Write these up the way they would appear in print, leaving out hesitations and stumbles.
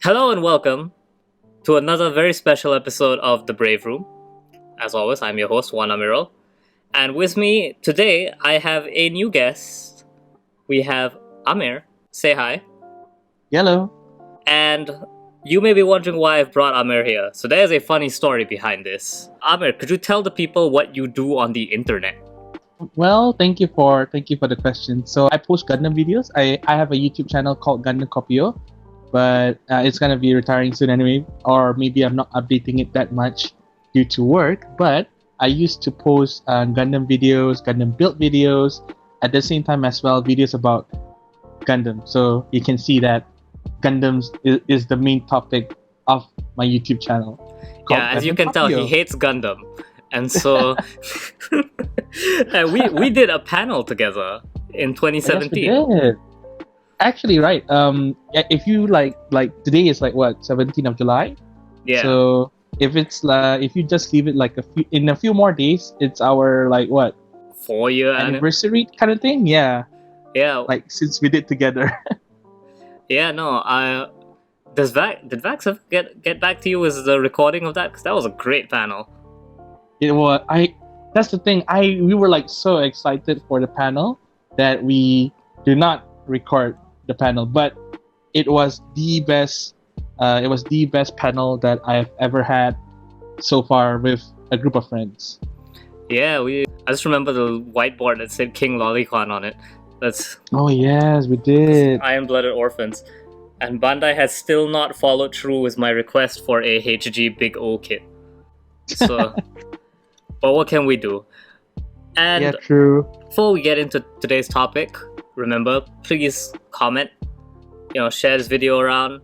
Hello and welcome to another very special episode of The Brave Room. As always, I'm your host, Juan Amirul. And with me today, I have a new guest. We have Amir. Say hi. Hello. And you may be wondering why I've brought Amir here. So there's a funny story behind this. Amir, could you tell the people what you do on the internet? Well, thank you for the question. So I post Gundam videos. I have a YouTube channel called Gundam Kopi'O, but it's gonna be retiring soon anyway, or maybe I'm not updating it that much due to work. But I used to post Gundam videos, Gundam build videos, at the same time as well videos about Gundam. So you can see that Gundams is the main topic of my YouTube channel. Yeah, as you can tell, he hates Gundam. And so we did a panel together in 2017. Yes, we did. Actually, right. If you like today is like what 17th of July. Yeah. So if it's if you just leave it like a few more days, it's our like what 4-year anniversary kind of thing. Yeah. Yeah. Like since we did together. Yeah. No. Did Vax ever get back to you with the recording of that? Because that was a great panel. It was. That's the thing. We were like so excited for the panel that we did not record the panel, but it was the best. It was the best panel that I've ever had so far with a group of friends. Yeah, I just remember the whiteboard that said King Lolicon on it. Oh yes, we did. Iron-blooded orphans, and Bandai has still not followed through with my request for a HG Big O kit. So, but what can we do? And yeah, true. Before we get into today's topic, remember, please comment, share this video around,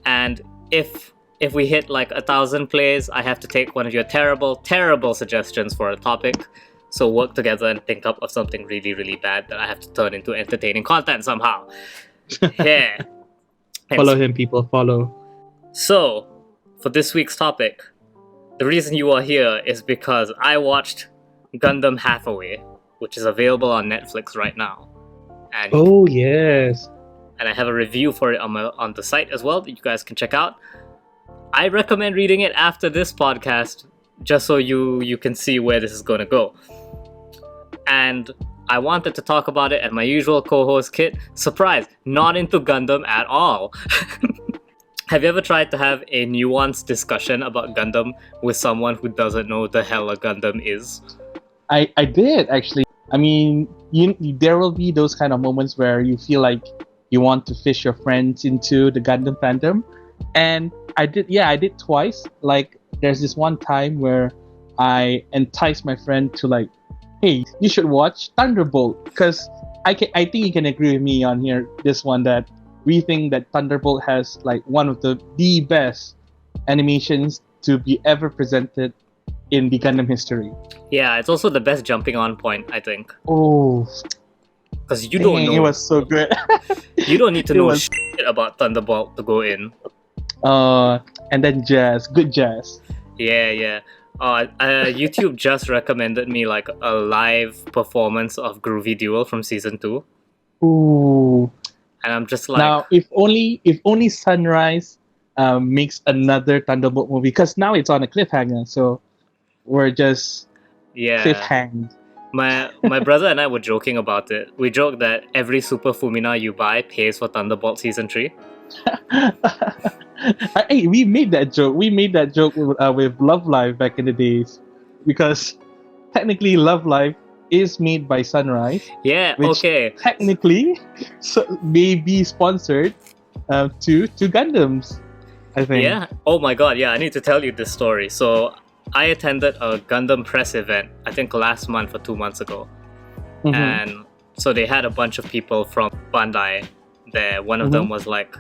and if we hit like 1,000 plays, I have to take one of your terrible suggestions for a topic. So work together and think up of something really, really bad that I have to turn into entertaining content somehow. Yeah. Follow him, people. Follow. So, for this week's topic, the reason you are here is because I watched Gundam Hathaway, which is available on Netflix right now. And oh yes. And I have a review for it on the site as well that you guys can check out. I recommend reading it after this podcast, just so you can see where this is going to go. And I wanted to talk about it, and my usual co-host Kit, surprise, not into Gundam at all. Have you ever tried to have a nuanced discussion about Gundam with someone who doesn't know the hell a Gundam is? I did actually. I mean, there will be those kind of moments where you feel like you want to fish your friends into the Gundam fandom, and I did twice. Like there's this one time where I enticed my friend to like, hey, you should watch Thunderbolt, because I think you can agree with me on here this one that we think that Thunderbolt has like one of the best animations to be ever presented in the Gundam history. Yeah, it's also the best jumping on point, I think. Oh, because you don't know. It was so good. You don't need to know shit about Thunderbolt to go in. And then good jazz. Yeah. YouTube just recommended me like a live performance of Groovy Duel from season 2. Ooh. And I'm just like, now if only Sunrise makes another Thunderbolt movie, because now it's on a cliffhanger, so we're just cliffhanged. My brother and I were joking about it. We joked that every Super Fumina you buy pays for Thunderbolt season 3. Hey, we made that joke. We made that joke with Love Live back in the days, because technically Love Live is made by Sunrise. Yeah, which okay. Technically, may be sponsored to Gundams, I think. Yeah. Oh my god. Yeah, I need to tell you this story. So I attended a Gundam press event, I think last month or 2 months ago, and so they had a bunch of people from Bandai there. One of them was like,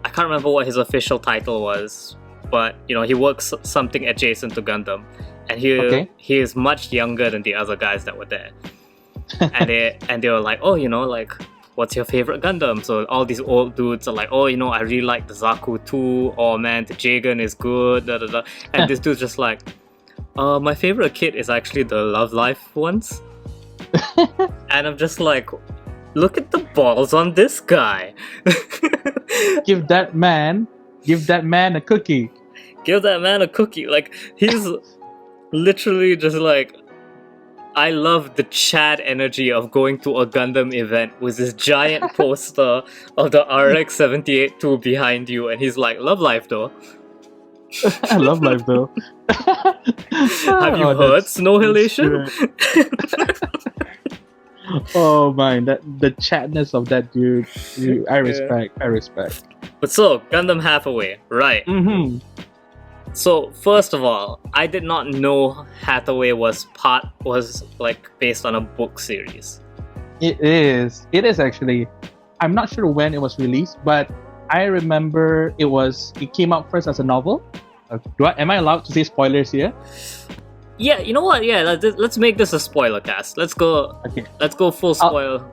I can't remember what his official title was, but he works something adjacent to Gundam, and he is much younger than the other guys that were there. and they were like, oh, like, what's your favorite Gundam? So all these old dudes are like, oh, I really like the Zaku 2. Oh man, the Jagan is good. Da, da, da. And this dude's just like, my favorite kit is actually the Love Life ones. And I'm just like, look at the balls on this guy. Give that man Give that man a cookie. Give that man a cookie. Like, he's literally just like, I love the Chad energy of going to a Gundam event with this giant poster of the RX-78-2 behind you, and he's like, love life though. I love life though. Have you heard Snow Halation? Oh man, the chatness of that dude, I respect. But so, Gundam Hathaway, right? Mm-hmm. So, first of all, I did not know Hathaway was like based on a book series. It is actually. I'm not sure when it was released, but I remember it came out first as a novel. Am I allowed to say spoilers here? Yeah, you know what? Yeah, let's make this a spoiler cast. Let's go. Okay. Let's go full spoil.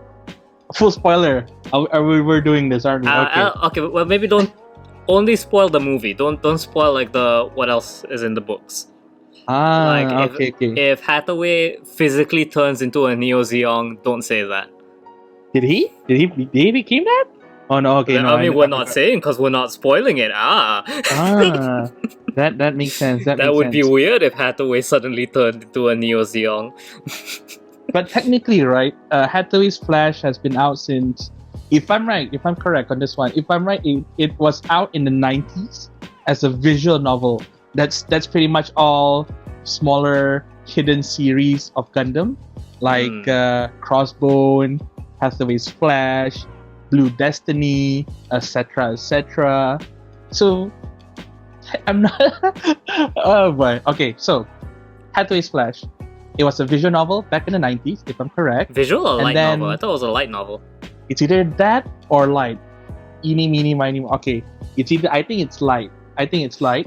Full spoiler. We're doing this, aren't we? Okay. Well, maybe don't only spoil the movie. Don't spoil like what else is in the books. If Hathaway physically turns into a Neo Zeong, don't say that. Did he became that? Oh no, okay. I mean, we're not saying because we're not spoiling it. That makes sense. That would be weird if Hathaway suddenly turned into a Neo Zeong. But technically, right, Hathaway's Flash has been out since, if I'm correct on this one, it was out in the 90s as a visual novel. That's pretty much all smaller hidden series of Gundam, like Crossbone, Hathaway's Flash, Blue Destiny, etc., etc. So, I'm not. Oh boy. Okay, so Hathaway's Flash. It was a visual novel back in the 90s, if I'm correct. Visual or light novel? I thought it was a light novel. It's either that or light. Eeny, meeny, miny. Okay, it's either. I think it's light.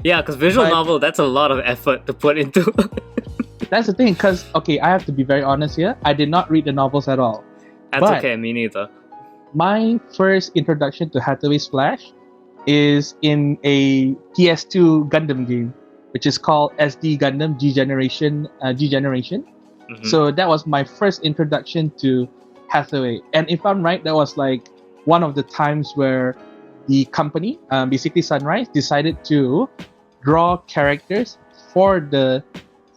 Yeah, because visual novel, that's a lot of effort to put into. That's the thing, because I have to be very honest here. I did not read the novels at all. That's okay, me neither. My first introduction to Hathaway's Flash is in a PS2 Gundam game, which is called SD Gundam G Generation. Mm-hmm. So that was my first introduction to Hathaway. And if I'm right, that was like one of the times where the company, basically Sunrise, decided to draw characters for the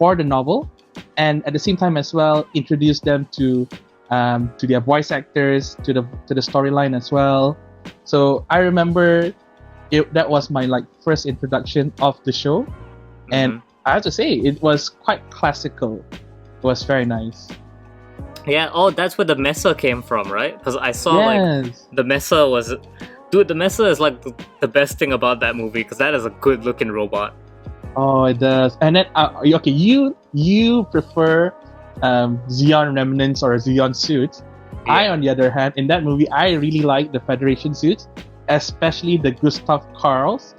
novel, and at the same time as well introduce them to their voice actors, to the storyline as well. So I remember that was my first introduction of the show, and I have to say it was quite classical. It was very nice. Yeah. Oh, that's where the Mesa came from, right? Because I saw the Mesa was, dude. The Mesa is like the best thing about that movie because that is a good looking robot. Oh, it does. And then you prefer Zeon remnants or Zeon suits. Yeah. I, on the other hand, in that movie, I really like the Federation suits, especially the Gustav Karls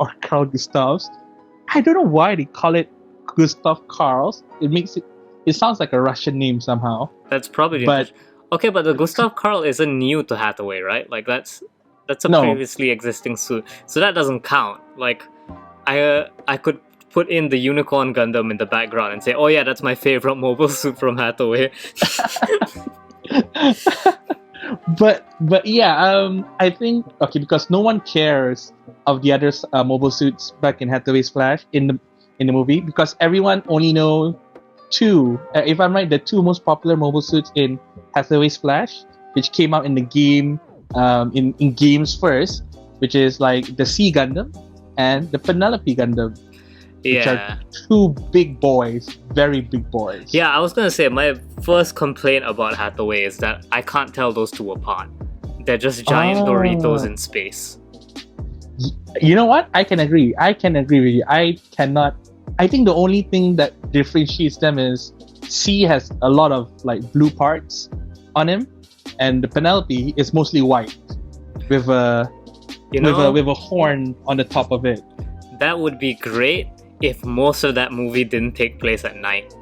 or Carl Gustavs. I don't know why they call it Gustav Karls. It sounds like a Russian name somehow. That's probably okay, but the Gustav Karl isn't new to Hathaway, right? Like that's a previously existing suit, so that doesn't count. Like I could put in the Unicorn Gundam in the background and say, oh yeah, that's my favorite mobile suit from Hathaway. but yeah, I think because no one cares of the other mobile suits back in Hathaway's Flash in the movie, because everyone only know two. If I'm right, the two most popular mobile suits in Hathaway's Flash, which came out in the game, in games first, which is like the Sea Gundam and the Penelope Gundam. Which are two big boys, very big boys. Yeah, I was gonna say my first complaint about Hathaway is that I can't tell those two apart. They're just giant Doritos in space. You know what? I can agree with you. I think the only thing that differentiates them is C has a lot of blue parts on him, and the Penelope is mostly white with a horn on the top of it. That would be great if most of that movie didn't take place at night.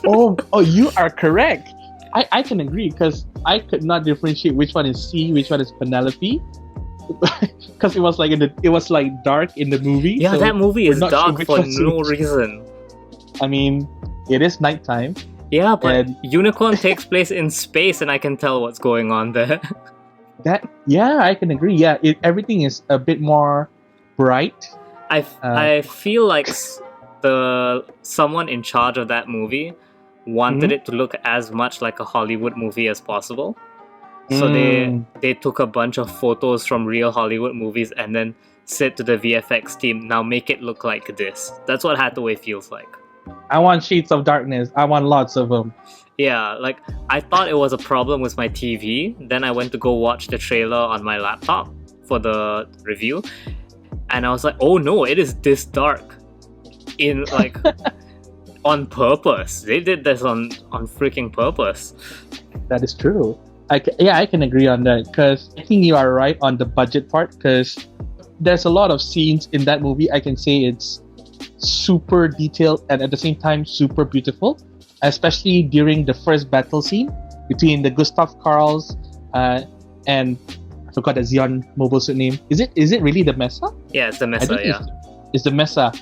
oh, you are correct. I can agree, because I could not differentiate which one is C, which one is Penelope, because it was dark in the movie. Yeah, so that movie is dark for no reason. I mean, it is nighttime. Yeah, but Unicorn takes place in space, and I can tell what's going on there. I can agree. Yeah, everything is a bit more bright. I feel like someone in charge of that movie wanted it to look as much like a Hollywood movie as possible. So they took a bunch of photos from real Hollywood movies and then said to the VFX team, now make it look like this. That's what Hathaway feels like. I want shades of darkness. I want lots of them. Yeah, like I thought it was a problem with my TV. Then I went to go watch the trailer on my laptop for the review. And I was like, oh no, it is this dark. In like on purpose. They did this on freaking purpose. That is true. I can agree on that, because I think you are right on the budget part, because there's a lot of scenes in that movie. I can say it's super detailed and at the same time super beautiful, especially during the first battle scene between the Gustav Karls and I forgot the Xeon mobile suit name. Is it really the Mesa? Yeah, it's the Mesa, yeah. It's the Mesa.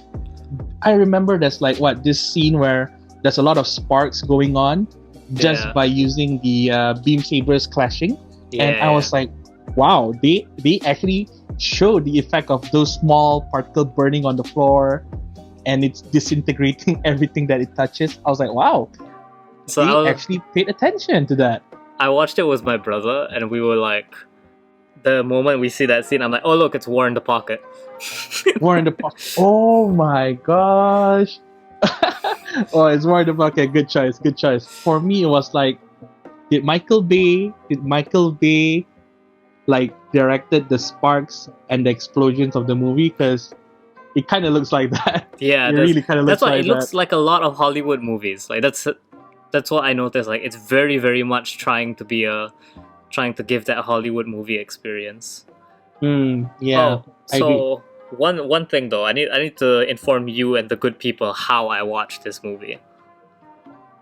I remember there's like this scene where there's a lot of sparks going on just by using the beam sabers clashing, and I was like, wow, they actually show the effect of those small particles burning on the floor, and it's disintegrating everything that it touches. I was like, wow, so they actually paid attention to that. I watched it with my brother, and we were like, the moment we see that scene, I'm like, oh look, it's War in the Pocket. War in the Pocket. Oh my gosh. Oh, it's War in the Pocket. Good choice. For me, it was like, did Michael Bay like directed the sparks and the explosions of the movie? Because it kind of looks like that. Yeah, it really kind of looks like that. That's why it looks like a lot of Hollywood movies. Like that's what I noticed. Like it's very, very much trying to give that Hollywood movie experience. Yeah. So one thing though, I need to inform you and the good people how I watched this movie.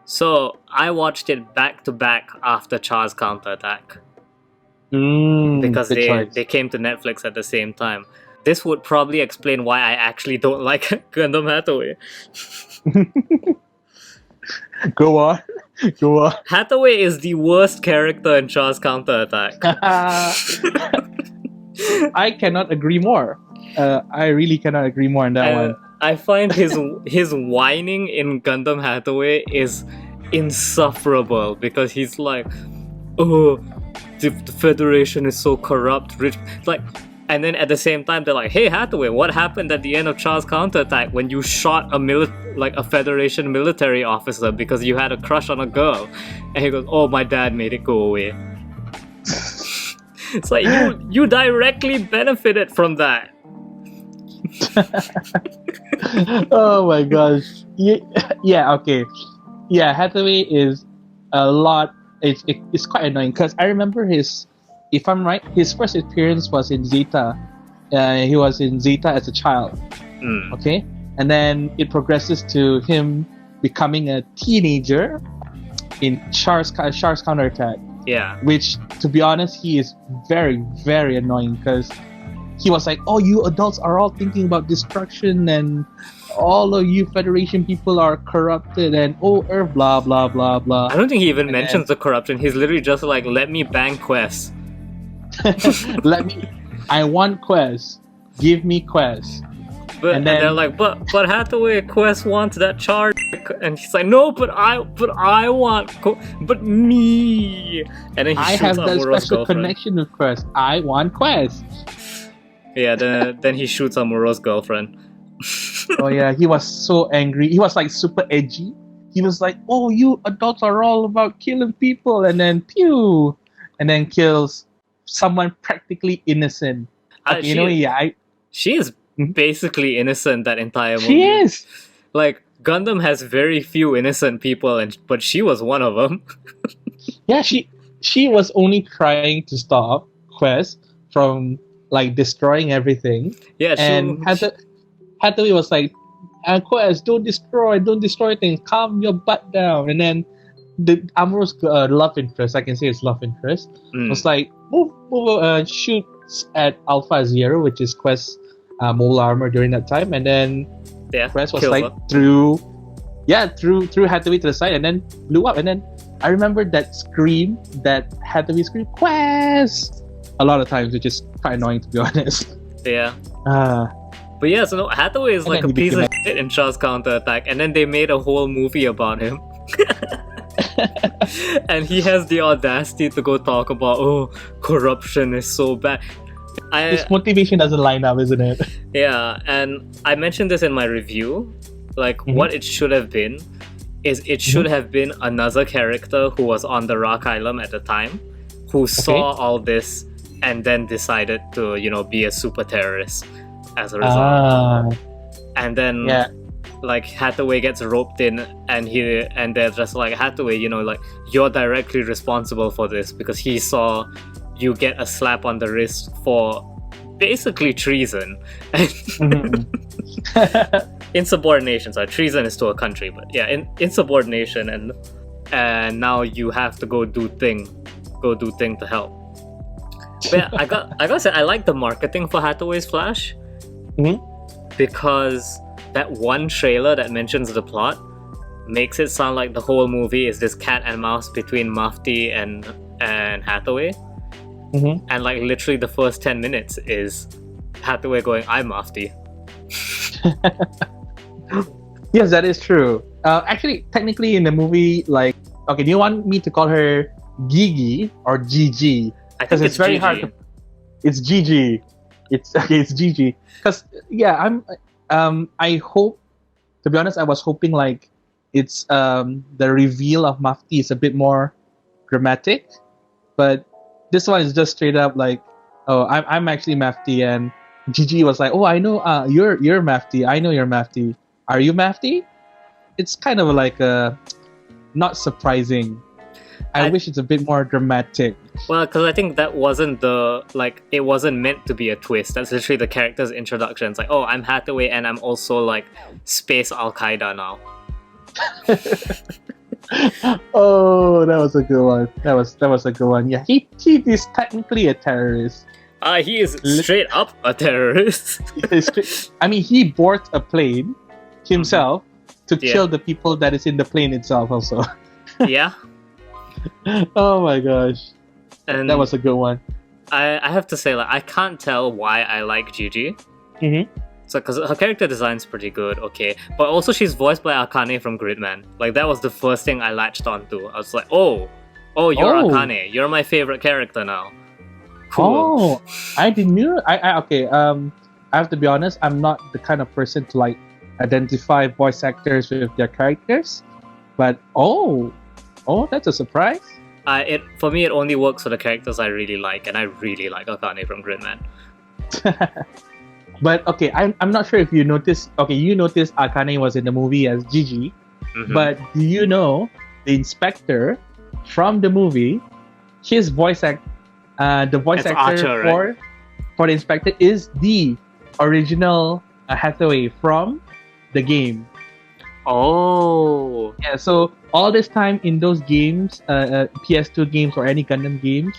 So I watched it back to back after Char's Counterattack. Because they came to Netflix at the same time. This would probably explain why I actually don't like Gundam Hathaway. Go on. Hathaway is the worst character in Char's Counterattack. I cannot agree more. I really cannot agree more on that one. I find his whining in Gundam Hathaway is insufferable, because he's like, oh, the Federation is so corrupt, rich, like, and then at the same time they're like, hey Hathaway, what happened at the end of Char's Counterattack when you shot a Federation military officer because you had a crush on a girl? And he goes, oh, my dad made it go away. It's like you directly benefited from that. Oh my gosh. Yeah, okay. Yeah, Hathaway is a lot. It's quite annoying, because I remember if I'm right, his first appearance was in Zeta. He was in Zeta as a child. Okay? And then it progresses to him becoming a teenager in Char's Counterattack. Yeah. Which, to be honest, he is very, very annoying, because he was like, oh, you adults are all thinking about destruction, and all of you Federation people are corrupted, and Earth, blah, blah, blah, blah. I don't think he even mentions the corruption. He's literally just like, let me bang quests. I want quests. Give me quests. And they're like, but Hathaway, Quest wants that charge, and he's like, no, but I want, but me. And then he I shoots have that Amuro's special girlfriend. connection with Quest. I want Quest. Yeah, then he shoots Amuro's girlfriend. Oh yeah, he was so angry. He was like super edgy. He was like, oh, you adults are all about killing people, and then pew, and then kills someone practically innocent. She is basically innocent that entire movie. She is. Like, Gundam has very few innocent people, but she was one of them. Yeah, she was only trying to stop Quest from like destroying everything. Yeah, and Hathaway was like, Quest, don't destroy things. Calm your butt down. And then the Amuro's love interest, I can say it's love interest, was like, shoots at Alpha Zero, which is Quest's mole armor during that time, and then Quest was like threw Hathaway to the side and then blew up. And then I remember that scream that Hathaway screamed, Quest! a lot of times, which is quite annoying to be honest. Yeah. Uh, But yeah, so no, Hathaway is And like then a he piece of became shit in Charles Counterattack, and then they made a whole movie about him. And he has the audacity to go talk about, oh, corruption is so bad. his motivation doesn't line up, isn't it? Yeah, and I mentioned this in my review. Like, what it should have been is it should have been another character who was on the Rock Island at the time, who saw all this and then decided to, be a super terrorist as a result. And then, like, Hathaway gets roped in, and they're just like, Hathaway, like, you're directly responsible for this because he saw you get a slap on the wrist for basically treason. Insubordination. Sorry, treason is to a country, but yeah, insubordination, and now you have to go do thing to help. But yeah, I gotta say, I like the marketing for Hathaway's Flash, because that one trailer that mentions the plot makes it sound like the whole movie is this cat and mouse between Mafti and Hathaway. And like literally the first 10 minutes is Hathaway going, I'm Mafti. Yes, that is true. Actually, technically in the movie, like, okay, do you want me to call her Gigi or Gigi? Because it's very hard to... It's Gigi. It's Gigi. Because, yeah, I hope, to be honest, I was hoping like it's the reveal of Mafti is a bit more dramatic, but this one is just straight up like, oh, I'm actually Mafti, and Gigi was like, oh, I know, you're Mafti. I know you're Mafti. Are you Mafti? It's kind of like not surprising. I wish it's a bit more dramatic. Well, because I think that wasn't it wasn't meant to be a twist. That's literally the character's introduction. It's like, oh, I'm Hathaway, and I'm also like Space Al-Qaeda now. Oh, that was a good one. That was a good one. Yeah, he is technically a terrorist. He is straight up a terrorist. I mean, he boards a plane himself to kill the people that is in the plane itself also. Yeah. Oh my gosh. And that was a good one. I have to say, like, I can't tell why I like Gigi. So, because her character design's pretty good, okay. But also she's voiced by Akane from Gridman. Like, that was the first thing I latched onto. I was like, oh, you're Akane. You're my favorite character now. Cool. Oh, I didn't know. Okay. I have to be honest. I'm not the kind of person to like identify voice actors with their characters. But that's a surprise. For me, it only works for the characters I really like, and I really like Akane from Gridman. But okay, I'm not sure if you noticed. Okay, you noticed Akane was in the movie as Gigi, but do you know the inspector from the movie? His voice actor Archer, for the inspector is the original Hathaway from the game. Oh, yeah. So all this time in those games, PS2 games or any Gundam games,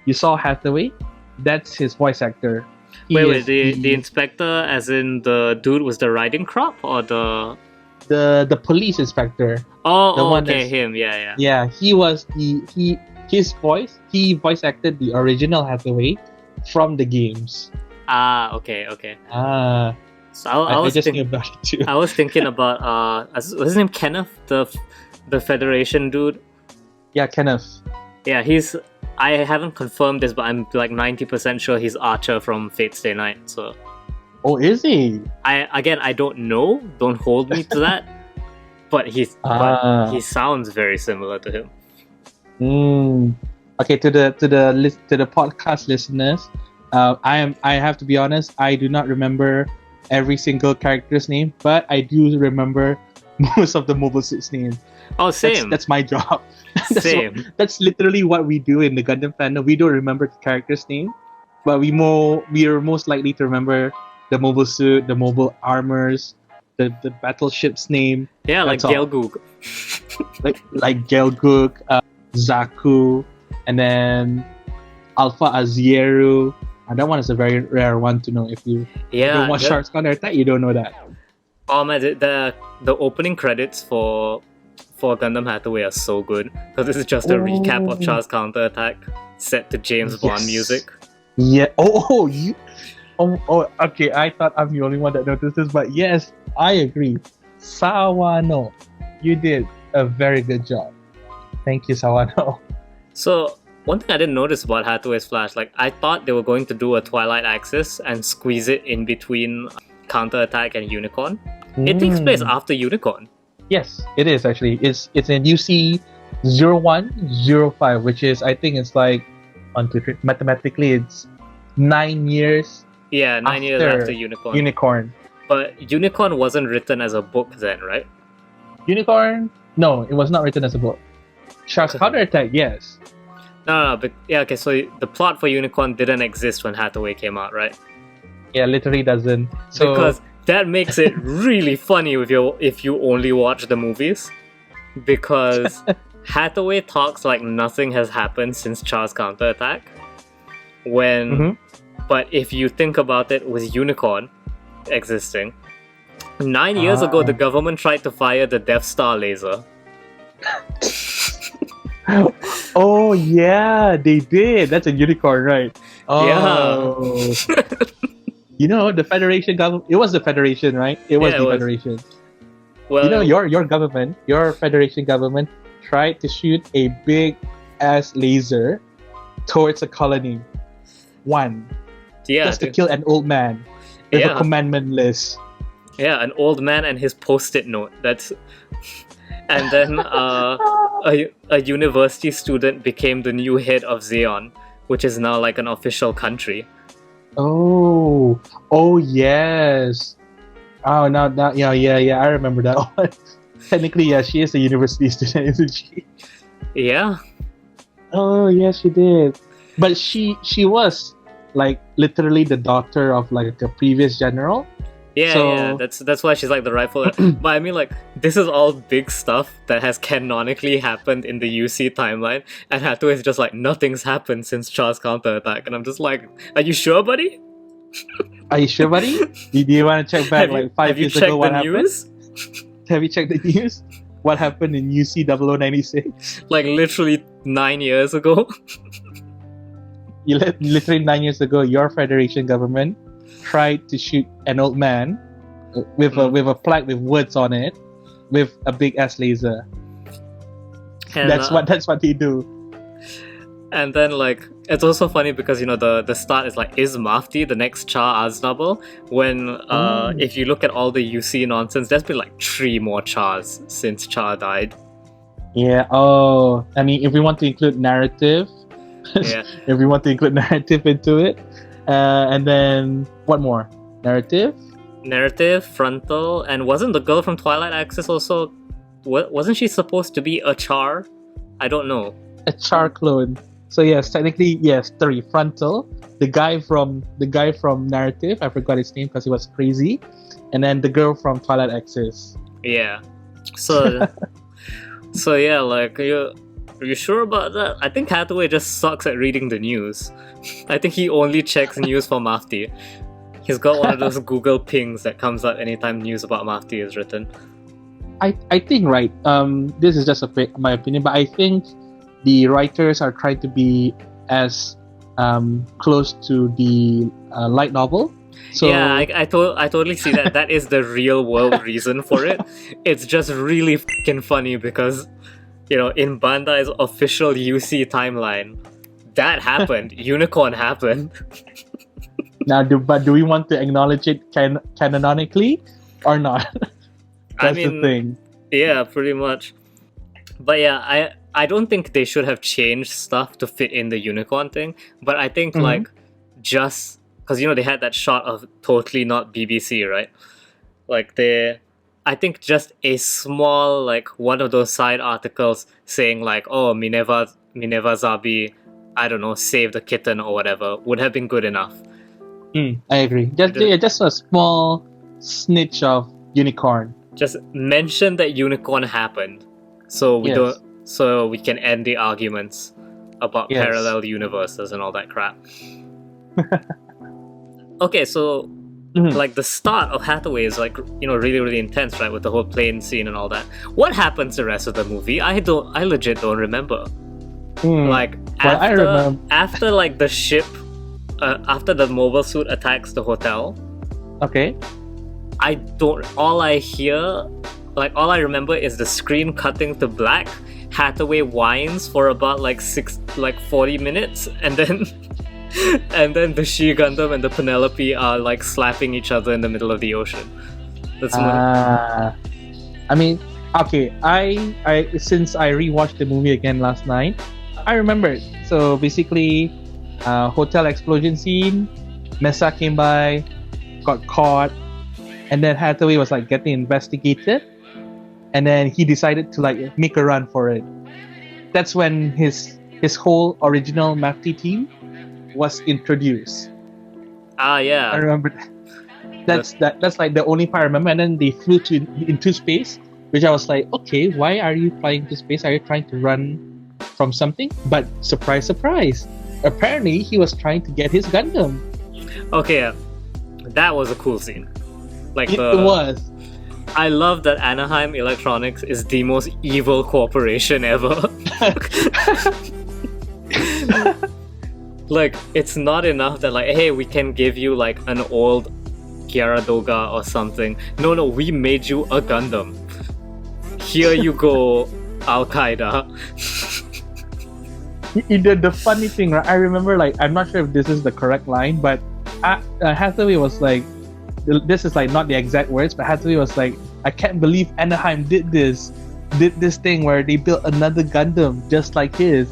you saw Hathaway. That's his voice actor. Wait, the inspector, as in the dude with the riding crop, or the police inspector? Okay, him, yeah. Yeah, he was he voice acted the original Hathaway from the games. Okay. So I just knew about it too. I was thinking about was his name Kenneth, the Federation dude? Yeah, Kenneth. Yeah, I haven't confirmed this, but I'm like 90% sure he's Archer from Fate Stay Night. So. Oh, is he? I don't know. Don't hold me to that. But he sounds very similar to him. Okay, to the podcast listeners, I have to be honest. I do not remember every single character's name, but I do remember most of the mobile suits' names. Oh, same. That's my job. Same. That's literally what we do in the Gundam fandom. We don't remember the character's name, but we are most likely to remember the mobile suit, the mobile armors, the battleship's name. Yeah, like Gelgoog. like Gelgoog, Zaku, and then Alpha Azieru. And that one is a very rare one to know. If you don't watch Sharks Counterattack, you don't know that. Oh man, the opening credits for Gundam Hathaway are so good, because this is just a recap of Charles Counterattack set to James Bond music. Yeah. Oh, you. Oh, okay. I thought I'm the only one that noticed this, but yes, I agree. Sawano, you did a very good job. Thank you, Sawano. So one thing I didn't notice about Hathaway's Flash, like I thought they were going to do a Twilight Axis and squeeze it in between Counterattack and Unicorn. It takes place after Unicorn. Yes, it is actually. It's in UC 0105, which is, I think it's like, mathematically it's 9 years. Yeah, 9 years after Unicorn. Unicorn. But Unicorn wasn't written as a book then, right? Unicorn? No, it was not written as a book. Shark's Counterattack, yes. No, but yeah, okay, so the plot for Unicorn didn't exist when Hathaway came out, right? Yeah, literally doesn't. So, because that makes it really funny if you only watch the movies. Because Hathaway talks like nothing has happened since Char's Counterattack. But if you think about it, with Unicorn existing, 9 years ago the government tried to fire the Death Star laser. Oh yeah, they did. That's a Unicorn, right? Oh. Yeah. You know, the Federation government. It was the Federation, right? It was the Federation. Well, you know, your government, your Federation government, tried to shoot a big ass laser towards a colony. Just to kill an old man with a commandment list. Yeah, an old man and his post-it note. And then a university student became the new head of Zeon, which is now like an official country. Oh yes. Oh, now, yeah. I remember that one. Technically, yeah, she is a university student, isn't she? Yeah. Oh, yeah, she did. But she was like literally the daughter of like a previous general. Yeah, that's why she's like the rightful. But I mean, like, this is all big stuff that has canonically happened in the UC timeline, and Hathaway's just like, nothing's happened since Char's Counterattack, and I'm just like, are you sure, buddy? Are you sure, buddy? Do you want to check back like 5 years ago what happened? News? Have you checked the news? What happened in UC 0096? Like literally 9 years ago. Literally 9 years ago, your Federation government tried to shoot an old man with a plaque with words on it with a big ass laser. And that's what they do. And then like it's also funny because you know the start is like, is Mafti the next Char Aznable? When if you look at all the UC nonsense, there's been like 3 more Chars since Char died. Yeah. Oh, I mean, if we want to include narrative, if we want to include narrative into it. And then what more? Narrative, Frontal, and wasn't the girl from Twilight Axis also? Wasn't she supposed to be a Char? I don't know. A Char clone. So yes, technically yes, 3. Frontal, the guy from Narrative. I forgot his name because he was crazy, and then the girl from Twilight Axis. Yeah. So so yeah, like are you sure about that? I think Hathaway just sucks at reading the news. I think he only checks news for Mafti. He's got one of those Google pings that comes up anytime news about Mafti is written. I think, right, this is just my opinion, but I think the writers are trying to be as close to the light novel. So yeah, I totally see that. That is the real world reason for it. It's just really fucking funny because, you know, in Bandai's official UC timeline, that happened. Unicorn happened. Now, do we want to acknowledge it canonically or not? That's the thing. Yeah, pretty much. But yeah, I don't think they should have changed stuff to fit in the Unicorn thing. But I think like just because you know they had that shot of totally not BBC, right? Like I think just a small like one of those side articles saying like, oh, Minerva Zabi, I don't know, save the kitten or whatever would have been good enough. I agree. Just a small snitch of Unicorn. Just mention that Unicorn happened, so we can end the arguments about parallel universes and all that crap. Okay, so like the start of Hathaway is like, you know, really really intense, right, with the whole plane scene and all that. What happens the rest of the movie? I legit don't remember. Like after like the ship after the mobile suit attacks the hotel, Okay. all I hear, like all I remember is the screen cutting to black. Hathaway whines for about like 40 minutes, and then and then the She Gundam and the Penelope are like slapping each other in the middle of the ocean. That's I mean, okay. I since I rewatched the movie again last night, I remember it. So basically, hotel explosion scene. Mesa came by, got caught, and then Hathaway was like getting investigated, and then he decided to like make a run for it. That's when his whole original Mafty team was introduced. yeah. I remember that. That's like the only part I remember. And then they flew into space, which I was like, okay, why are you flying to space? Are you trying to run from something? But surprise, surprise! Apparently, he was trying to get his Gundam. Okay, yeah. That was a cool scene. Like It was. I love that Anaheim Electronics is the most evil corporation ever. Like, it's not enough that like, hey, we can give you like an old Gyaradoga or something. No, we made you a Gundam. Here you go, Al-Qaeda. The funny thing, right? I remember, like, I'm not sure if this is the correct line, but Hathaway was like, this is like not the exact words, but Hathaway was like, I can't believe Anaheim did this thing where they built another Gundam just like his.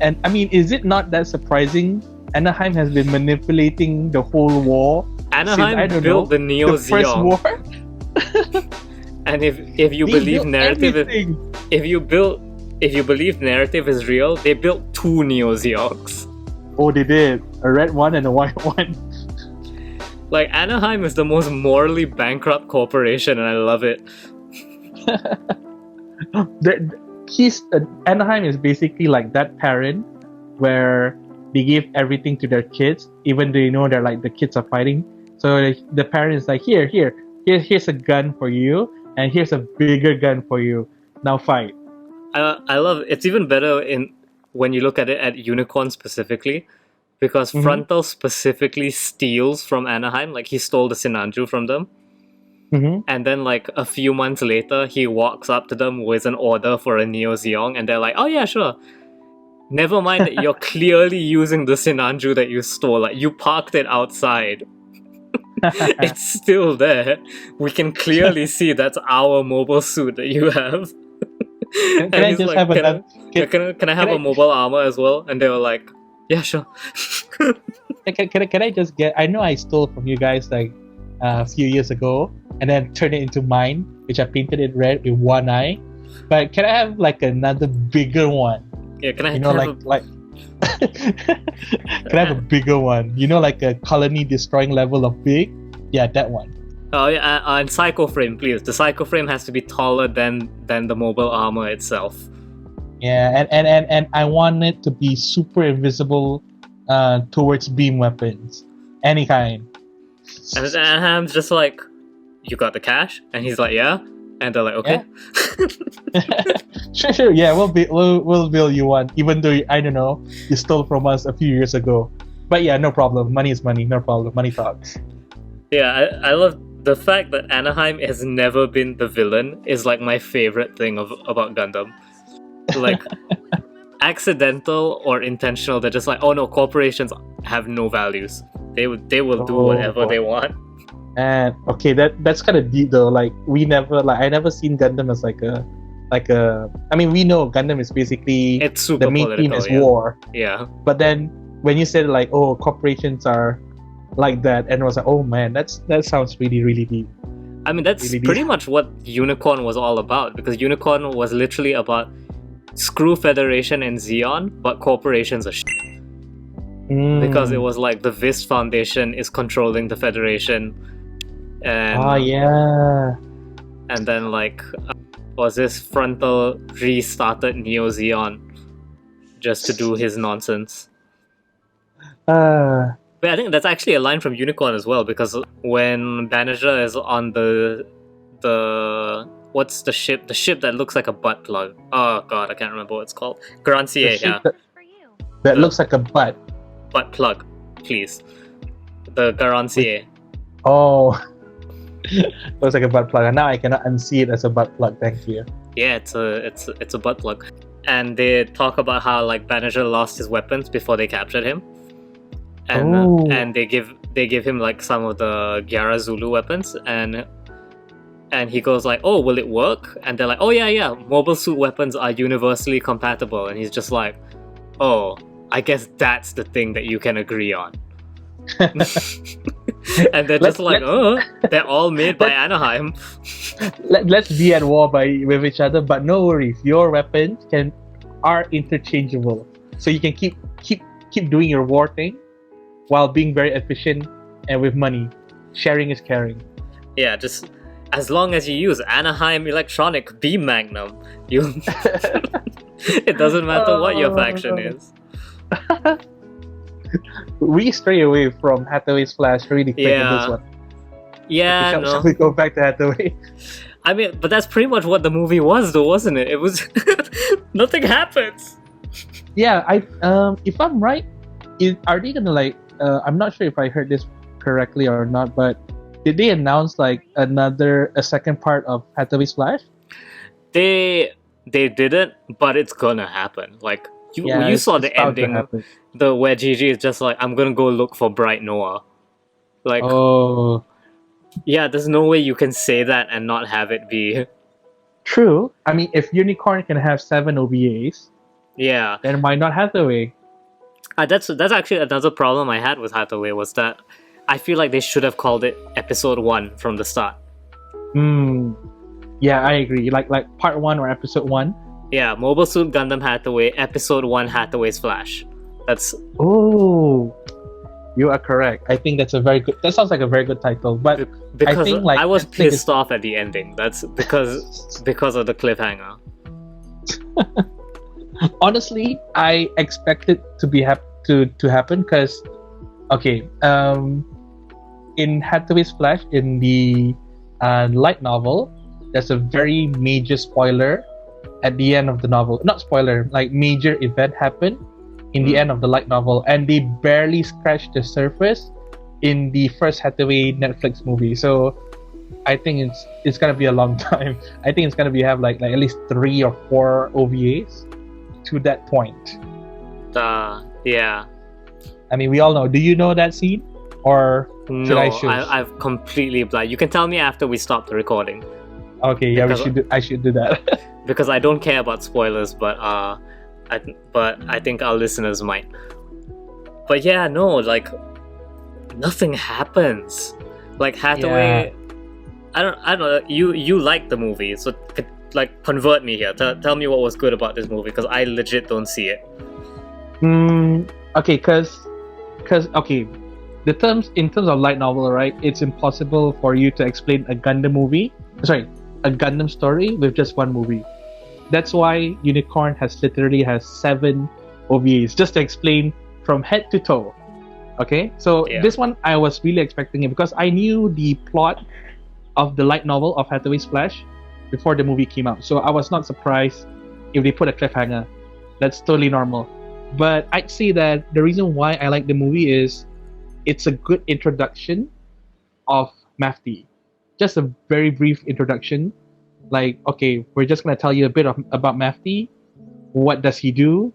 And I mean, is it not that surprising? Anaheim has been manipulating the whole war. Anaheim since, built the Neo the first Zeon. war. And if you believe narrative, if you believe narrative is real, they built 2 Neo Zeons. Oh, they did. A red one and a white one. Like, Anaheim is the most morally bankrupt corporation, and I love it. Anaheim is basically like that parent where they give everything to their kids, even though you know they're like the kids are fighting. So the parent is like, here's a gun for you, and here's a bigger gun for you. Now fight. I love it. It's even better when you look at it at Unicorn specifically, because Frontal specifically steals from Anaheim. Like, he stole the Sinanju from them. And then like a few months later, he walks up to them with an order for a Neo Zeon, and they're like, oh yeah, sure. Never mind that you're clearly using the Sinanju that you stole. Like, you parked it outside. It's still there. We can clearly see that's our mobile suit that you have. Can I just have another? Can I have a mobile armor as well? And they were like, yeah, sure. Can I just get? I know I stole from you guys like a few years ago, and then turned it into mine, which I painted it red with one eye. But can I have like another bigger one? Yeah, can I? Can I have a bigger one? You know, like a colony destroying level of big. Yeah, that one. Oh yeah, and Psycho Frame, please. The Psycho Frame has to be taller than the mobile armor itself. Yeah, and I want it to be super invisible towards beam weapons, any kind. And Anaheim's just like, you got the cash? And he's like, yeah. And they're like, okay. Yeah. Sure. Yeah, we'll build you one, even though I don't know, you stole from us a few years ago. But yeah, no problem. Money is money. No problem. Money talks. Yeah, I love the fact that Anaheim has never been the villain. Is like my favorite thing about Gundam. Like, accidental or intentional, they're just like, oh no, corporations have no values. They will do whatever they want. And okay, that's kind of deep though. Like, I never seen Gundam as like a. I mean, we know Gundam is basically it's super the main theme is war. Yeah. But then when you said like, oh, corporations are like that, and I was like, oh man, that sounds really, really deep. I mean, that's really pretty much what Unicorn was all about, because Unicorn was literally about screw Federation and Zeon, but corporations are shit. Because it was like the Vist Foundation is controlling the Federation, and yeah, and then like was this Frontal restarted Neo Zeon just to do his nonsense. But I think that's actually a line from Unicorn as well, because when Banija is on the what's the ship that looks like a butt plug? Oh god, I can't remember what it's called. Grancier, yeah. That looks like a butt plug. please. The Garancier. Oh, looks like a butt plug. And now I cannot unsee it as a butt plug. Thank you. Yeah, it's a butt plug. And they talk about how like Banner lost his weapons before they captured him, and they give him like some of the Gyara Zulu weapons, and he goes like, "Oh, will it work?" And they're like, "Oh yeah, mobile suit weapons are universally compatible." And he's just like, "Oh, I guess that's the thing that you can agree on." And they're just like, "Oh, they're all made by Anaheim." Let's be at war with each other, but no worries. Your weapons are interchangeable, so you can keep doing your war thing while being very efficient and with money. Sharing is caring. Yeah, just as long as you use Anaheim Electronic Beam Magnum, it doesn't matter what your faction is. We stray away from Hathaway's Flash really quick in this one. Yeah, Shall we go back to Hathaway? I mean, but that's pretty much what the movie was, though, wasn't it? It was nothing happens. Yeah, if I'm right, are they gonna like? I'm not sure if I heard this correctly or not, but did they announce like a second part of Hathaway's Flash? They didn't, but it's gonna happen. Like you saw the ending, where Gigi is just like, "I'm gonna go look for Bright Noah." Like, oh. Yeah, there's no way you can say that and not have it be true. I mean, if Unicorn can have 7 OVAs, yeah, then why not Hathaway? That's actually another problem I had with Hathaway, was that I feel like they should have called it Episode 1 from the start. Yeah, I agree. Like Part 1 or Episode 1. Yeah, Mobile Suit Gundam Hathaway, Episode 1 Hathaway's Flash. That's... Oh, you are correct. I think that sounds like a very good title. But because I think like I was pissed off at the ending. That's because of the cliffhanger. Honestly, I expect it to happen because, okay, in Hathaway's Flash, in the light novel, there's a very major spoiler at the end of the novel. Not spoiler, like major event happened in the end of the light novel, and they barely scratched the surface in the first Hathaway Netflix movie. So I think it's gonna be a long time. I think it's gonna have like at least 3 or 4 OVAs to that point. Yeah. I mean, we all know. Do you know that scene, or should I shoot? I've completely blind. You can tell me after we stop the recording. Okay, yeah, I should do that. Because I don't care about spoilers, but I think our listeners might. But yeah, no, like nothing happens. Like Hathaway, I don't know. You like the movie, so like convert me here. Tell me what was good about this movie, because I legit don't see it. Okay, because okay, in terms of light novel, right? It's impossible for you to explain a Gundam story with just one movie. That's why Unicorn literally has 7 OVAs just to explain from head to toe. Okay, so this one I was really expecting it because I knew the plot of the light novel of Hathaway's Flash before the movie came out, so I was not surprised if they put a cliffhanger. That's totally normal. But I'd say that the reason why I like the movie is it's a good introduction of Mafty. Just a very brief introduction. Like, okay, we're just gonna tell you a bit about Mafty. What does he do?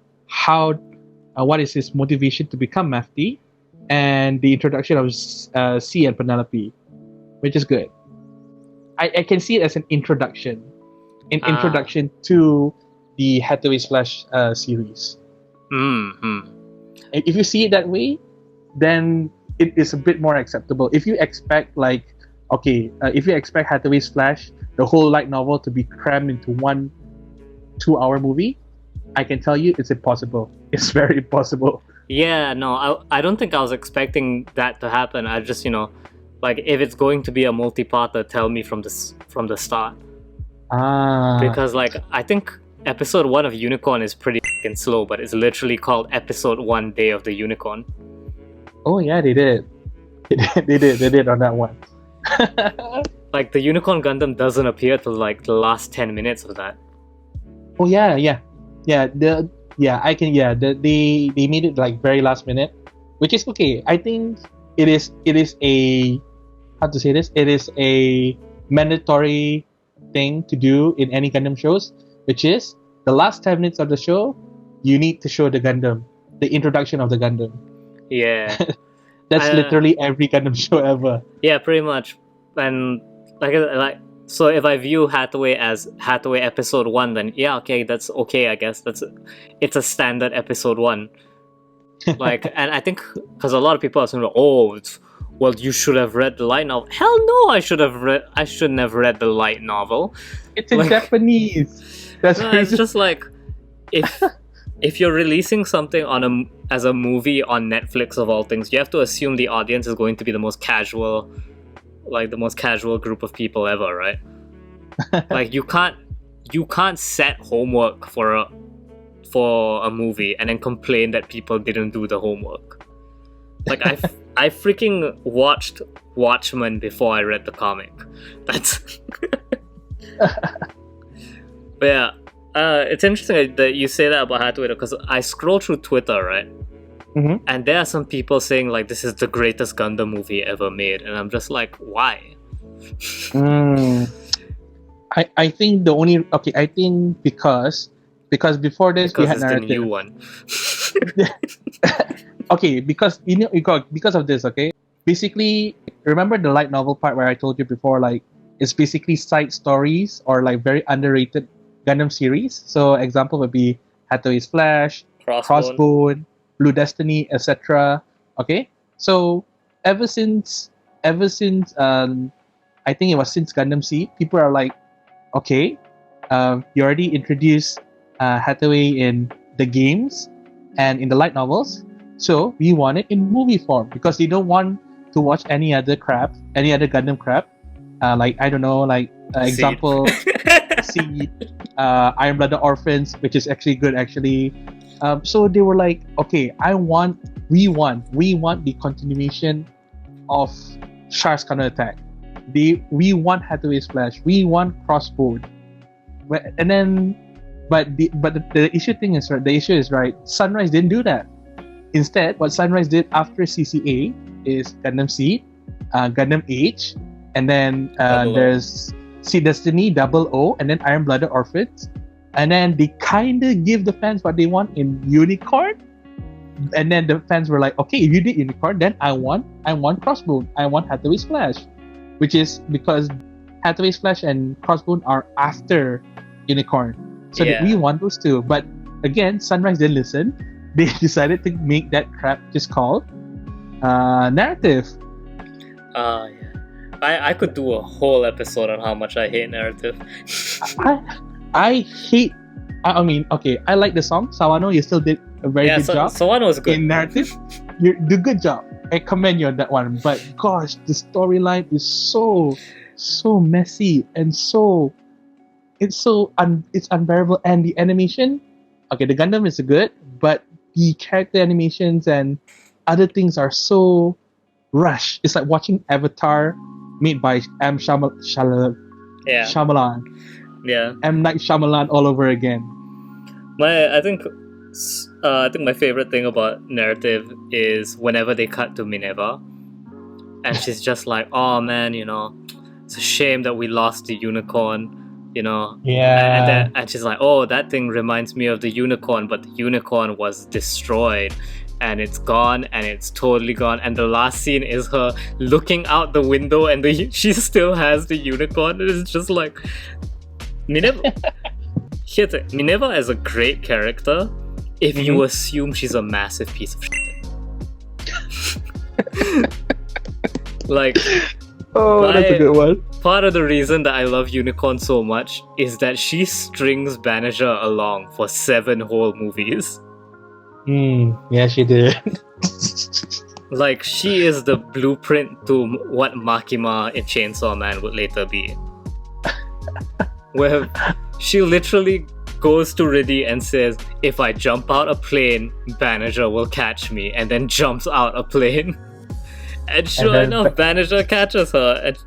What is his motivation to become Mafty? And the introduction of C and Penelope, which is good. I can see it as an introduction, introduction to the Hathaway's Flash series. If you see it that way, then it is a bit more acceptable. If you expect if you expect Hathaway's Flash, the whole light novel, to be crammed into one 2-hour movie, I can tell you it's impossible. It's very impossible. Yeah, no, I don't think I was expecting that to happen. I just, like, if it's going to be a multi-parter, tell me from the start. Because, like, I think episode 1 of Unicorn is pretty f***ing slow, but it's literally called episode 1 Day of the Unicorn. Oh yeah, they did. They did on that one. Like, the Unicorn Gundam doesn't appear till like the last 10 minutes of that. Oh yeah. They made it like very last minute, which is okay. I think it is a, how to say this? It is a mandatory thing to do in any Gundam shows, which is the last 10 minutes of the show, you need to show the Gundam, the introduction of the Gundam. Yeah. That's literally every Gundam show ever. Yeah, pretty much. And like so if I view Hathaway as Hathaway episode 1, then yeah, okay, that's okay, I guess. It's a standard episode 1. Like, and I think because a lot of people are saying, oh, well, you should have read the light novel. Hell no, I shouldn't have read the light novel. It's in Japanese. That's no, it's just like if you're releasing something as a movie on Netflix of all things, you have to assume the audience is going to be the most casual group of people ever, right? Like you can't set homework for a movie and then complain that people didn't do the homework. Like I freaking watched Watchmen before I read the comic. That's but yeah, it's interesting that you say that about Hathaway because I scroll through Twitter, right? Mm-hmm. And there are some people saying like this is the greatest Gundam movie ever made, and I'm just like, why? I think I think because before this we had it's narrative. The new one. Okay, because because of this, okay. Basically, remember the light novel part where I told you before, like it's basically side stories or like very underrated Gundam series. So example would be Hathaway's Flash, Crossbone, Blue Destiny, etc. Okay, so ever since I think it was since Gundam Seed, people are like, okay, you already introduced Hathaway in the games and in the light novels, so we want it in movie form because they don't want to watch any other Gundam crap. Like I don't know, like example, Seed, Iron Blooded Orphans, which is actually good actually. So they were like, okay, we want the continuation of Char's counterattack. We want Hathaway's Flash. We want Crossbone. And then, but the issue is right. Sunrise didn't do that. Instead, what Sunrise did after CCA is Gundam Seed, Gundam H, and then there's Seed Destiny, Double O, and then Iron Blooded Orphans. And then they kind of give the fans what they want in Unicorn. And then the fans were like, okay, if you did Unicorn, then I want Crossbone. I want Hathaway's Flash. Which is because Hathaway's Flash and Crossbone are after Unicorn. So we want those two. But again, Sunrise didn't listen. They decided to make that crap just called narrative. Yeah. I could do a whole episode on how much I hate narrative. I mean, okay, I like the song. Sawano, you still did a very good job. Sawano was good. In narrative, you do a good job. I commend you on that one. But gosh, the storyline is so messy and it's unbearable. And the animation, okay, the Gundam is good, but the character animations and other things are so rushed. It's like watching Avatar made by M. Shyamalan. Yeah. M. Night Shyamalan all over again. I think my favorite thing about narrative is whenever they cut to Minerva, and she's just like, "Oh man, it's a shame that we lost the unicorn." Yeah. And she's like, "Oh, that thing reminds me of the unicorn, but the unicorn was destroyed." And it's gone, and it's totally gone. And the last scene is her looking out the window, and she still has the unicorn. And it's just like, Minerva. Here's it. Minerva is a great character if you assume she's a massive piece of shit. Like, that's a good one. Part of the reason that I love Unicorn so much is that she strings Banagher along for 7 whole movies. Yeah, she did. Like, she is the blueprint to what Makima in Chainsaw Man would later be. Where she literally goes to Riddy and says, if I jump out a plane, Banagher will catch me, and then jumps out a plane. And sure enough, Banagher catches her. And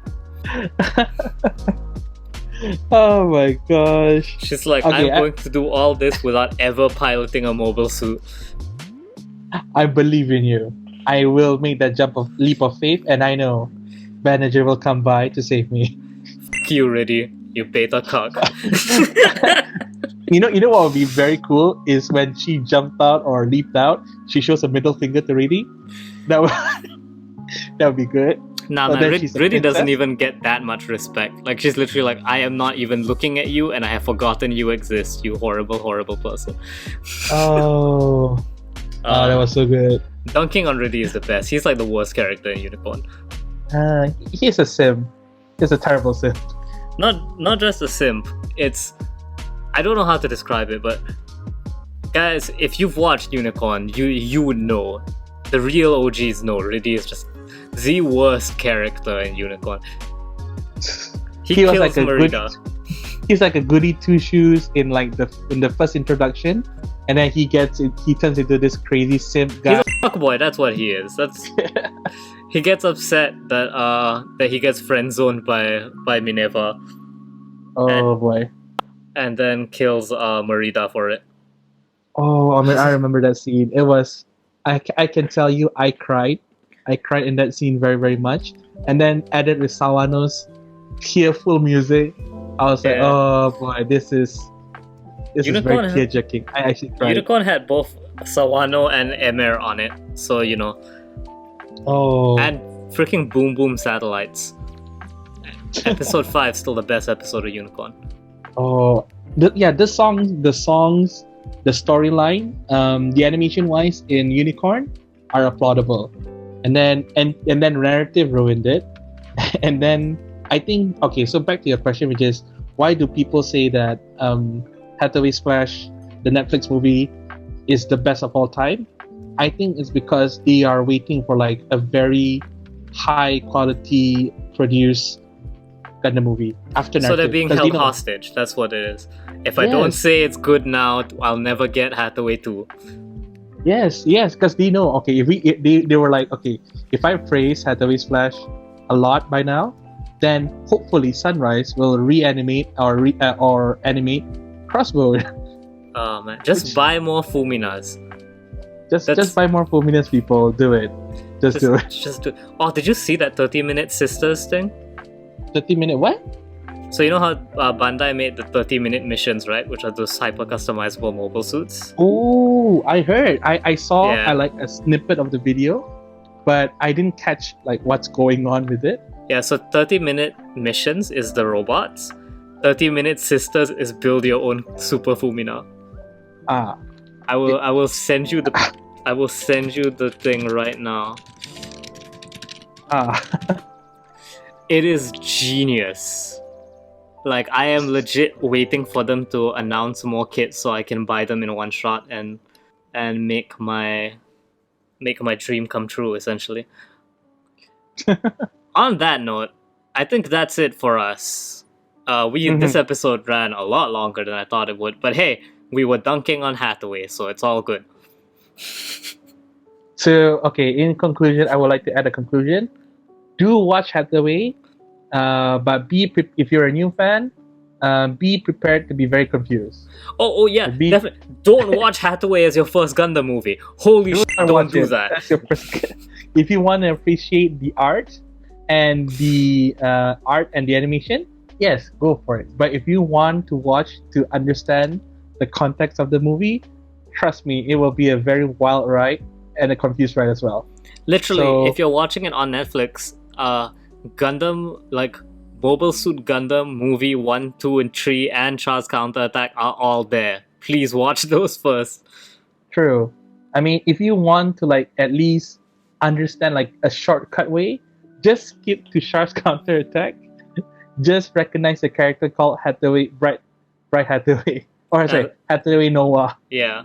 oh my gosh. She's like, okay, I'm going to do all this without ever piloting a mobile suit. I believe in you. I will make that leap of faith, and I know manager will come by to save me. F you, Riddy, you beta cock. You know what would be very cool is when she jumped out or leaped out, she shows a middle finger to Riddy. That would be good. Nah, man, Riddy doesn't even get that much respect. Like, she's literally like, I am not even looking at you, and I have forgotten you exist, you horrible, horrible person. Oh, that was so good. Dunking on Riddy is the best. He's like the worst character in Unicorn. He's a simp. He's a terrible simp. Not just a simp. It's, I don't know how to describe it, but guys, if you've watched Unicorn, you would know. The real OGs know Riddy is just the worst character in Unicorn. He was like he's like a goody two shoes in the first introduction, and then he turns into this crazy simp guy. He's a fuckboy, that's what he is. That's he gets upset that he gets friend zoned by Minerva. Boy. And then kills Merida for it. Oh, I mean, I remember that scene. It was, I can tell you, I cried in that scene very, very much. And then added with Sawano's tearful music, I was like, oh boy, this is very tear-jerking. I actually cried. Unicorn had both Sawano and Amir on it, so you know. Oh. And freaking Boom Boom Satellites. Episode 5 still the best episode of Unicorn. Oh, the songs, the storyline, the animation-wise in Unicorn are applaudable, and then narrative ruined it, and then I think okay. So back to your question, which is why do people say that Hathaway Splash, the Netflix movie, is the best of all time? I think it's because they are waiting for like a very high quality produced Gundam movie after narrative. So they're being held hostage. That's what it is. If I don't say it's good now, I'll never get Hathaway 2. Yes, because they know. Okay, if they were like, okay, if I praise Hathaway Splash a lot by now, then hopefully Sunrise will reanimate or animate Crossbow. Oh man, just buy more Fuminas. Just buy more Fuminas, people. Do it. Just do it. Just do. Oh, did you see that 30-minute Sisters thing? 30-minute what? So you know how Bandai made the 30-minute missions, right? Which are those hyper customizable mobile suits. Oh, I heard. I saw like a snippet of the video, but I didn't catch like what's going on with it. Yeah, so 30-minute missions is the robots. 30-minute Sisters is build your own Super Fumina. I will send you the thing right now. It is genius. Like, I am legit waiting for them to announce more kits so I can buy them in one shot and make my dream come true, essentially. On that note, I think that's it for us. This episode ran a lot longer than I thought it would, but hey, we were dunking on Hathaway, so it's all good. So, okay, in conclusion, I would like to add a conclusion. Do watch Hathaway, but if you're a new fan, be prepared to be very confused. Oh yeah, definitely. Don't watch Hathaway as your first Gundam movie. Holy shit, don't do that. That's your first. If you want to appreciate the art and the animation, yes, go for it. But if you want to watch to understand the context of the movie, trust me, it will be a very wild ride and a confused ride as well. Literally, if you're watching it on Netflix, Gundam, like Mobile Suit Gundam movie 1, 2, and 3 and Char's Counterattack are all there. Please watch those first. True. I mean, if you want to like at least understand like a shortcut way, just skip to Char's Counterattack. Just recognize the character called Hathaway, Bright Hathaway, or Hathaway Noah. Yeah.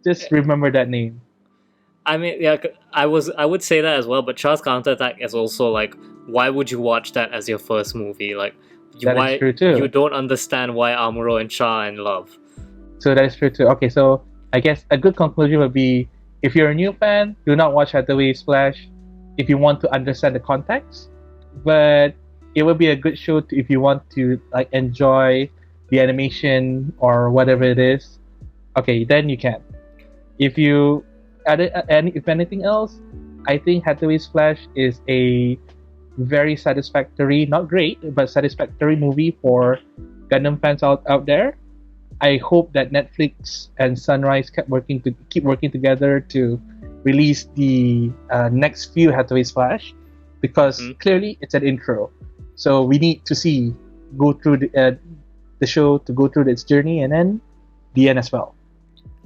Just remember that name. I mean, yeah, I would say that as well, but Char's Counterattack is also like, why would you watch that as your first movie? Like, that is true too. You don't understand why Amuro and Char are in love. So that is true too. Okay, so I guess a good conclusion would be, if you're a new fan, do not watch Hathaway Splash if you want to understand the context. But it would be a good show if you want to like enjoy the animation or whatever it is. Okay, then you can. If you if anything else, I think Hathaway's Flash is a very satisfactory, not great, but satisfactory movie for Gundam fans out there. I hope that Netflix and Sunrise keep working together to release the next few Hathaway's Flash, because clearly it's an intro. So we need to go through the show, to go through its journey, and then the end as well.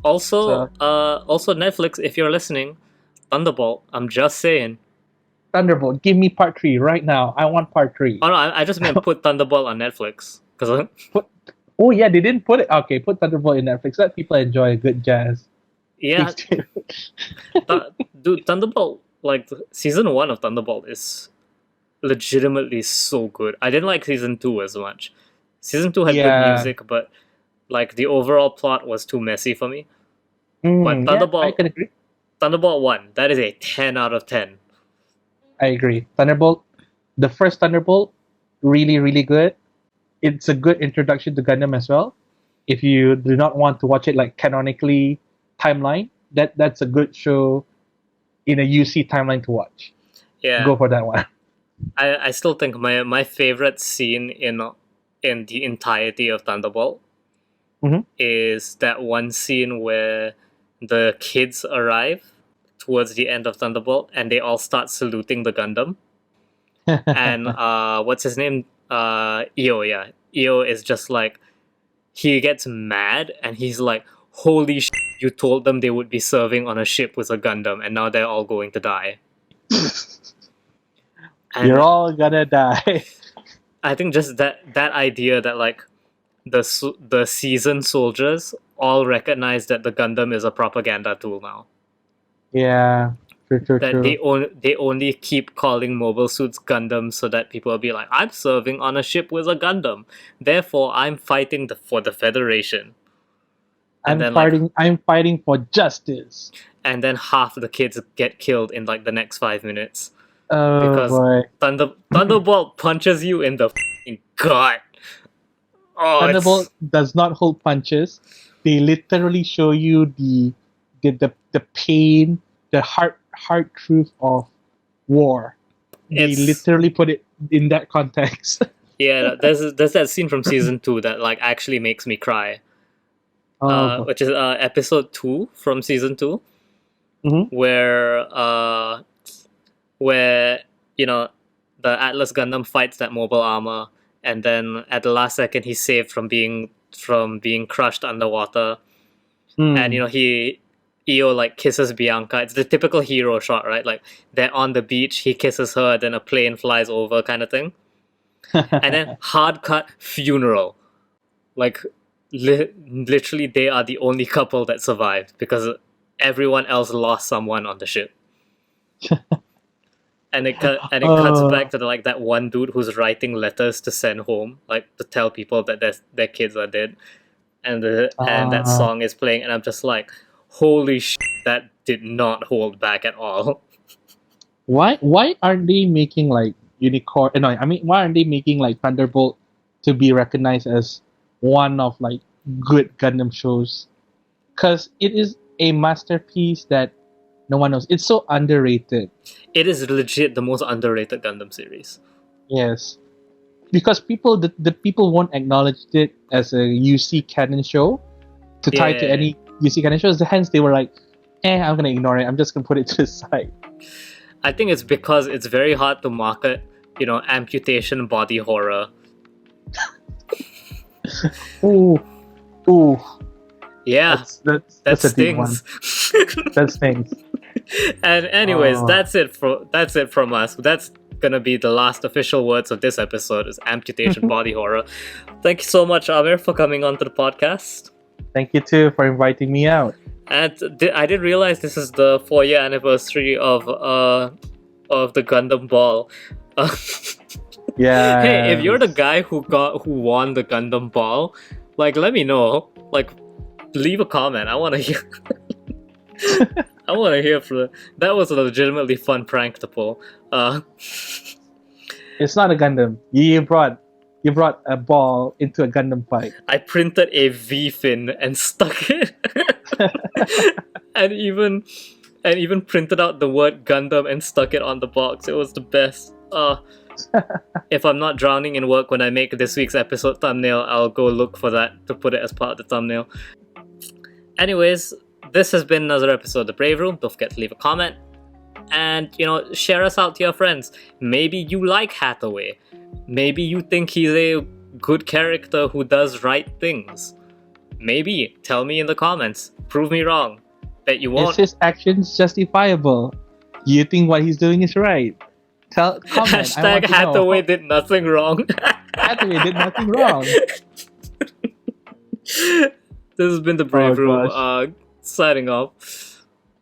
Also, Netflix, if you're listening, Thunderbolt. I'm just saying. Thunderbolt, give me part 3 right now. I want part 3. Oh no, I just meant put Thunderbolt on Netflix. Oh yeah, they didn't put it. Okay, put Thunderbolt in Netflix. Let people enjoy a good jazz. Yeah, dude, Thunderbolt, like season 1 of Thunderbolt is legitimately so good. I didn't like season 2 as much. Season 2 had good music, but like the overall plot was too messy for me. But Thunderbolt, I can agree. Thunderbolt 1, that is a 10 out of 10. I agree. Thunderbolt, the first Thunderbolt, really, really good. It's a good introduction to Gundam as well. If you do not want to watch it like canonically timeline, that's a good show in a UC timeline to watch. Yeah, go for that one. I still think my favorite scene in the entirety of Thunderbolt is that one scene where the kids arrive towards the end of Thunderbolt and they all start saluting the Gundam. And what's his name? EO, yeah. EO is just like, he gets mad and he's like, holy shit, you told them they would be serving on a ship with a Gundam and now they're all going to die. And you're all gonna die. I think just that idea that like the seasoned soldiers all recognize that the Gundam is a propaganda tool now. Yeah, true. They only keep calling mobile suits Gundams so that people will be like, I'm serving on a ship with a Gundam, therefore I'm fighting for the Federation. I'm fighting for justice. And then half the kids get killed in like the next 5 minutes. Oh because boy. Thunderbolt punches you in the f***ing gut. Oh, Thunderbolt does not hold punches. They literally show you the pain, the hard truth of war. They literally put it in that context. Yeah, there's that scene from season 2 that like actually makes me cry. Which is episode 2 from season 2, where you know the Atlas Gundam fights that mobile armor, and then at the last second he's saved from being crushed underwater, and you know EO like kisses Bianca. It's the typical hero shot, right? Like they're on the beach, he kisses her, then a plane flies over, kind of thing, and then hard cut funeral, like. Literally, they are the only couple that survived because everyone else lost someone on the ship. and it cuts back to like that one dude who's writing letters to send home, like to tell people that their kids are dead, and that song is playing, and I'm just like, holy shit, that did not hold back at all. Why aren't they making like Unicorn? No, I mean, why aren't they making like Thunderbolt to be recognized as one of like good Gundam shows? Because it is a masterpiece that no one knows. It's so underrated. It is legit the most underrated Gundam series. Yes, because the people won't acknowledge it as a UC canon show to tie to any UC canon shows. Hence, they were like, I'm gonna ignore it. I'm just gonna put it to the side. I think it's because it's very hard to market, amputation body horror. Ooh. Yeah, that stings. That stings. And anyways, that's it from us. That's gonna be the last official words of this episode, is amputation body horror. Thank you so much, Amir, for coming onto the podcast. Thank you too for inviting me out. And I didn't realize this is the 4-year anniversary of the Gundam Ball. Yeah. Hey, if you're the guy who won the Gundam Ball, like, let me know. Like, leave a comment. I want to hear. I want to hear from. That was a legitimately fun prank to pull. It's not a Gundam. You brought a ball into a Gundam fight. I printed a V fin and stuck it, and and even printed out the word Gundam and stuck it on the box. It was the best. If I'm not drowning in work when I make this week's episode thumbnail, I'll go look for that to put it as part of the thumbnail. Anyways, this has been another episode of The Brave Room. Don't forget to leave a comment. And, share us out to your friends. Maybe you like Hathaway. Maybe you think he's a good character who does right things. Maybe. Tell me in the comments. Prove me wrong. Bet you won't. Is his actions justifiable? You think what he's doing is right? Comment. Hashtag Hathaway did nothing wrong. Hathaway did nothing wrong. This has been The Brave Room. Signing off.